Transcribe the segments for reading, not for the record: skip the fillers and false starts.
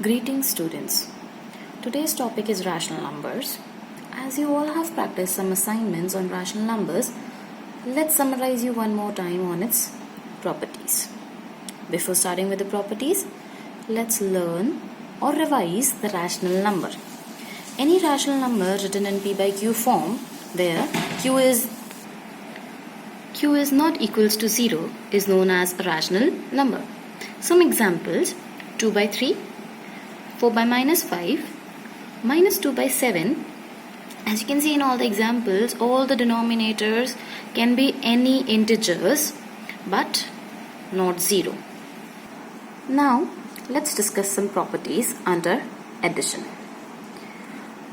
Greetings students. Today's topic is rational numbers. As you all have practiced some assignments on rational numbers, let's summarize you one more time on its properties. Before starting with the properties, let's learn or revise the rational number. Any rational number written in P by Q form where Q is not equals to 0 is known as a rational number. Some examples: 2 by 3, 4 by -5, -2 by 7. As you can see in all the examples, all the denominators can be any integers but not 0. Now let's discuss some properties under addition.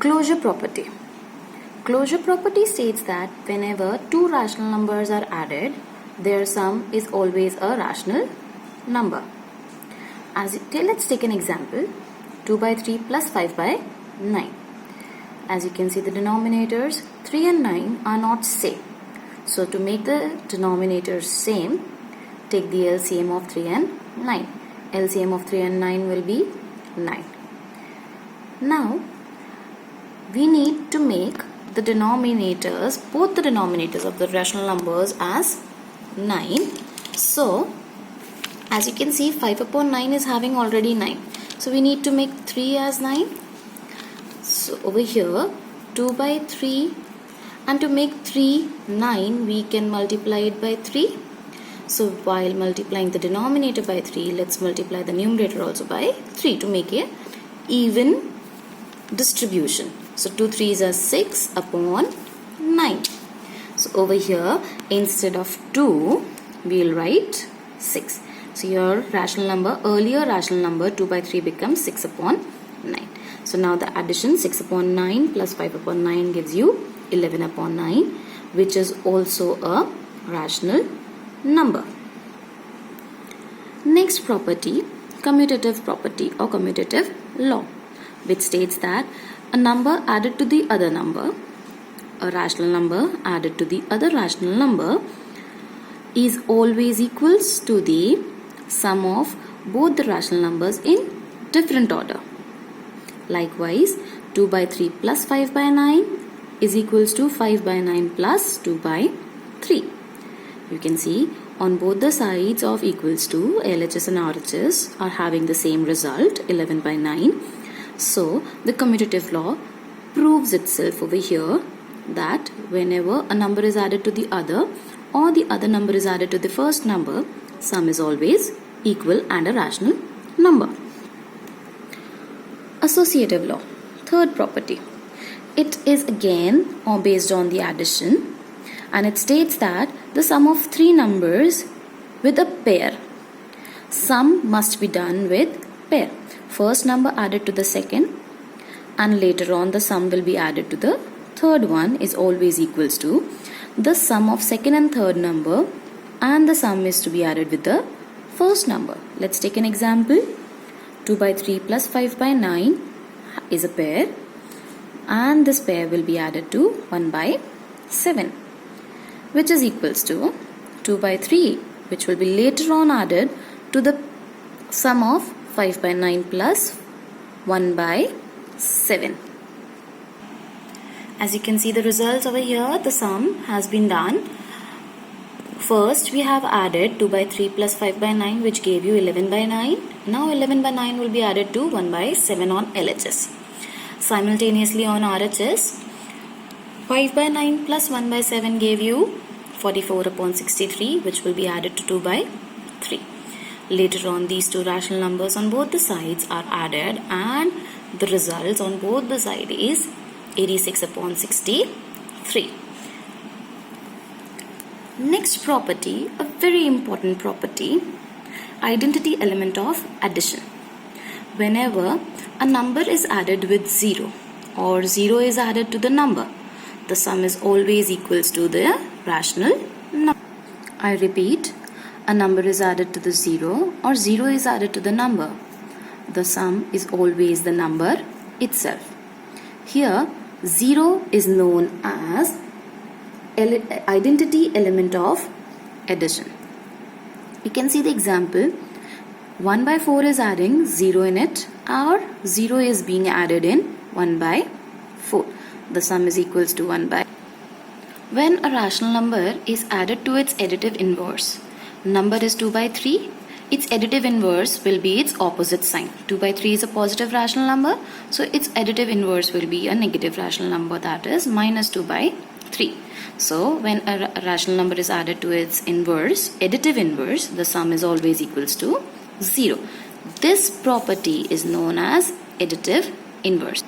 Closure property. Closure property states that whenever two rational numbers are added, their sum is always a rational number. Let's take an example: 2 by 3 plus 5 by 9. As you can see, the denominators 3 and 9 are not same. So to make the denominators same, take the LCM of 3 and 9. LCM of 3 and 9 will be 9. Now we need to make the denominators, both the denominators of the rational numbers as 9. So as you can see, 5 upon 9 is having already 9. So we need to make 3 as 9. So over here 2 by 3, and to make 3 9 we can multiply it by 3. So while multiplying the denominator by 3, let's multiply the numerator also by 3 to make a even distribution. So 2 3s are 6 upon 9. So over here instead of 2 we'll write 6. So your rational number, earlier rational number 2 by 3 becomes 6 upon 9. So now the addition 6 upon 9 plus 5 upon 9 gives you 11 upon 9, which is also a rational number. Next property, commutative property or commutative law, which states that a number added to the other number, a rational number added to the other rational number, is always equals to the sum of both the rational numbers in different order. Likewise, 2 by 3 plus 5 by 9 is equals to 5 by 9 plus 2 by 3. You can see on both the sides of equals to, LHS and RHS are having the same result, 11 by 9. So the commutative law proves itself over here that whenever a number is added to the other or the other number is added to the first number, sum is always equal and a rational number. Associative law, third property. It is again based on the addition, and it states that the sum of three numbers with a pair, sum must be done with pair. First number added to the second, and later on the sum will be added to the third one, is always equals to the sum of second and third number, and the sum is to be added with the first number. Let's take an example. 2 by 3 plus 5 by 9 is a pair, and this pair will be added to 1 by 7, which is equals to 2 by 3, which will be later on added to the sum of 5 by 9 plus 1 by 7. As you can see the results over here, the sum has been done. First we have added 2 by 3 plus 5 by 9, which gave you 11 by 9. Now 11 by 9 will be added to 1 by 7 on LHS. Simultaneously on RHS, 5 by 9 plus 1 by 7 gave you 44 upon 63, which will be added to 2 by 3. Later on these two rational numbers on both the sides are added, and the results on both the sides is 86 upon 63. Next property, a very important property, identity element of addition. Whenever a number is added with 0 or 0 is added to the number, the sum is always equals to the rational number. I repeat, a number is added to the 0 or 0 is added to the number, the sum is always the number itself. Here 0 is known as identity element of addition. You can see the example 1 by 4 is adding 0 in it, or 0 is being added in 1 by 4. The sum is equals to 1 by. When a rational number is added to its additive inverse, number is 2 by 3, its additive inverse will be its opposite sign. 2 by 3 is a positive rational number, so its additive inverse will be a negative rational number, that is minus 2 by 3. So when a rational number is added to its inverse, additive inverse, the sum is always equals to 0. This property is known as additive inverse.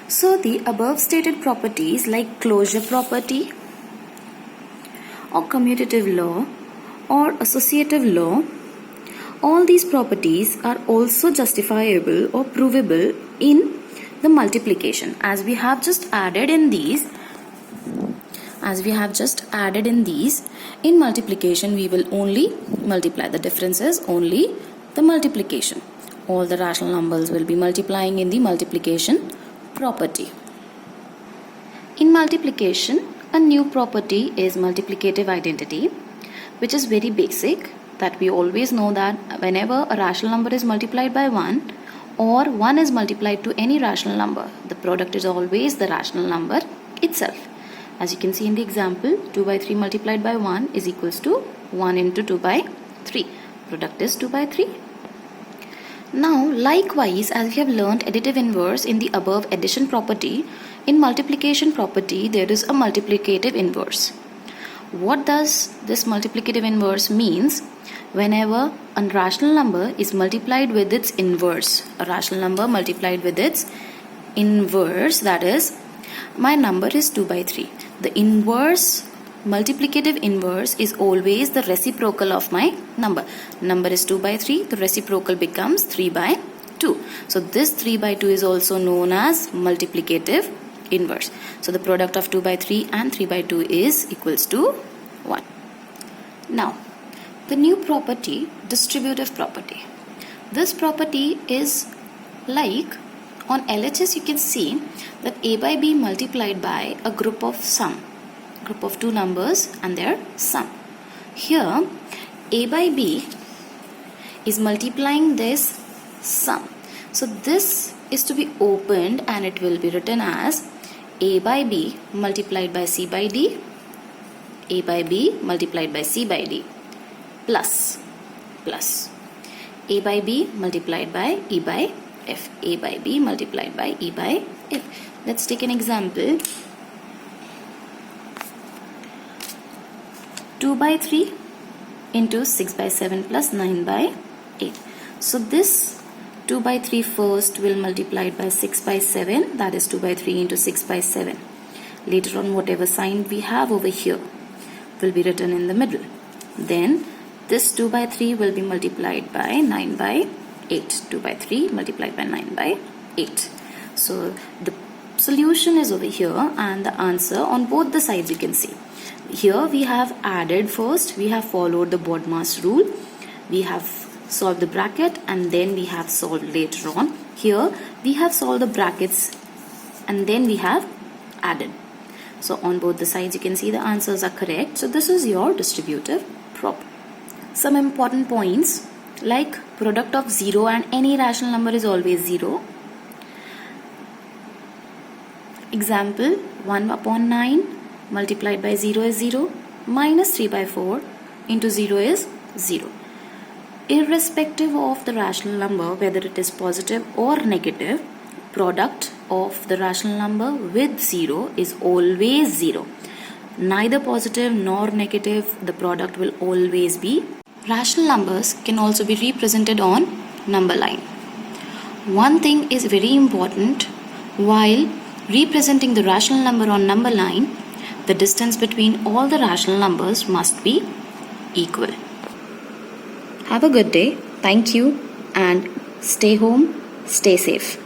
So the above stated properties like closure property or commutative law or associative law, all these properties are also justifiable or provable in the multiplication. As we have just added in these, in multiplication we will only multiply. The difference is only the multiplication. All the rational numbers will be multiplying in the multiplication property. In multiplication, a new property is multiplicative identity, which is very basic, that we always know that whenever a rational number is multiplied by 1 or 1 is multiplied to any rational number, the product is always the rational number itself. As you can see in the example, 2 by 3 multiplied by 1 is equals to 1 into 2 by 3. Product is 2 by 3. Now, likewise, as we have learned additive inverse in the above addition property, in multiplication property there is a multiplicative inverse. What does this multiplicative inverse means? Whenever a rational number is multiplied with its inverse, a rational number multiplied with its inverse, that is, my number is 2 by 3. The inverse, multiplicative inverse, is always the reciprocal of my number. Number is 2 by 3, the reciprocal becomes 3 by 2. So this 3 by 2 is also known as multiplicative inverse. So the product of 2 by 3 and 3 by 2 is equals to 1. Now, the new property, distributive property. This property is like, on LHS you can see that A by B multiplied by a group of sum, group of two numbers and their sum. Here A by B is multiplying this sum. So this is to be opened and it will be written as A by B multiplied by C by D, A by B multiplied by C by D, plus A by B multiplied by E by F, A by B multiplied by E by F. Let's take an example. 2 by 3 into 6 by 7 plus 9 by 8. So this 2 by 3 first will multiply by 6 by 7, that is 2 by 3 into 6 by 7. Later on, whatever sign we have over here will be written in the middle. Then this 2 by 3 will be multiplied by 9 by 8. 2 by 3 multiplied by 9 by 8. So the solution is over here and the answer on both the sides you can see. Here we have added first, we have followed the BODMAS rule. We have solved the bracket and then we have solved later on. Here we have solved the brackets and then we have added. So on both the sides you can see the answers are correct. So this is your distributive property. Some important points like product of 0 and any rational number is always 0. Example, 1 upon 9 multiplied by 0 is 0, minus 3 by 4 into 0 is 0. Irrespective of the rational number, whether it is positive or negative, product of the rational number with 0 is always 0. Neither positive nor negative, the product will always be. Rational numbers can also be represented on number line. One thing is very important, while representing the rational number on number line, the distance between all the rational numbers must be equal. Have a good day. Thank you and stay home, stay safe.